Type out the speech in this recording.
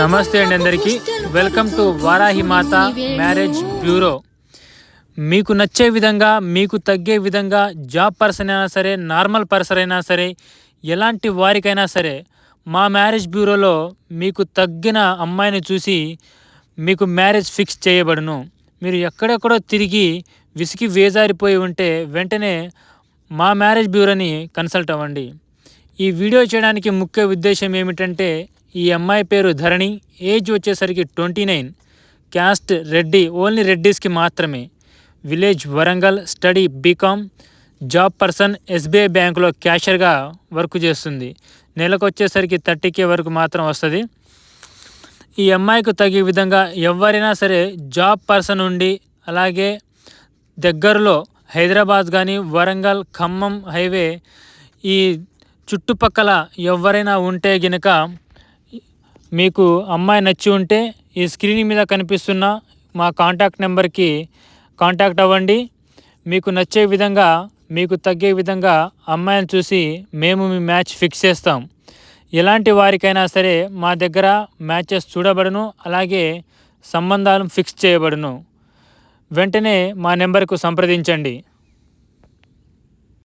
నమస్తే అండి అందరికీ. Welcome to Varahi Mata marriage bureau. మీకు నచ్చే విధంగా, మీకు తగ్గే విధంగా, జాబ్ పర్సన్ అయినా సరే, నార్మల్ పర్సన్ అయినా సరే, ఎలాంటి వారికైనా సరే మా మ్యారేజ్ బ్యూరోలో మీకు తగ్గిన అమ్మాయిని చూసి మీకు మ్యారేజ్ ఫిక్స్ చేయబడును. మీరు ఎక్కడెక్కడో తిరిగి విసిగి వేజారిపోయి ఉంటే వెంటనే మా మ్యారేజ్ బ్యూరోని కన్సల్ట్ అవ్వండి. ఈ వీడియో చేయడానికి ముఖ్య ఉద్దేశం ఏమిటంటే, ఈ అమ్మాయి పేరు ధరణి, ఏజ్ వచ్చేసరికి 29, క్యాస్ట్ రెడ్డి, ఓన్లీ రెడ్డీస్కి మాత్రమే, village Warangal, study BCom, job person SBI బ్యాంకులో క్యాషియర్గా వర్క్ చేస్తుంది. నెలకు వచ్చేసరికి 30K వరకు మాత్రం వస్తుంది. ఈ అమ్మాయికి తగే విధంగా ఎవరైనా సరే జాబ్ పర్సన్ ఉండి, అలాగే దగ్గరలో హైదరాబాద్ కానీ వరంగల్ ఖమ్మం హైవే ఈ చుట్టుపక్కల ఎవరైనా ఉంటే గినక, మీకు అమ్మాయి నచ్చి ఉంటే ఈ స్క్రీన్ మీద కనిపిస్తున్న మా కాంటాక్ట్ నెంబర్కి కాంటాక్ట్ అవ్వండి. మీకు నచ్చే విధంగా, మీకు తగ్గే విధంగా అమ్మాయిని చూసి మేము మీ మ్యాచ్ ఫిక్స్ చేస్తాం. ఎలాంటి వారికైనా సరే మా దగ్గర మ్యాచెస్ చూడబడును, అలాగే సంబంధాలు ఫిక్స్ చేయబడును. వెంటనే మా నెంబర్కు సంప్రదించండి.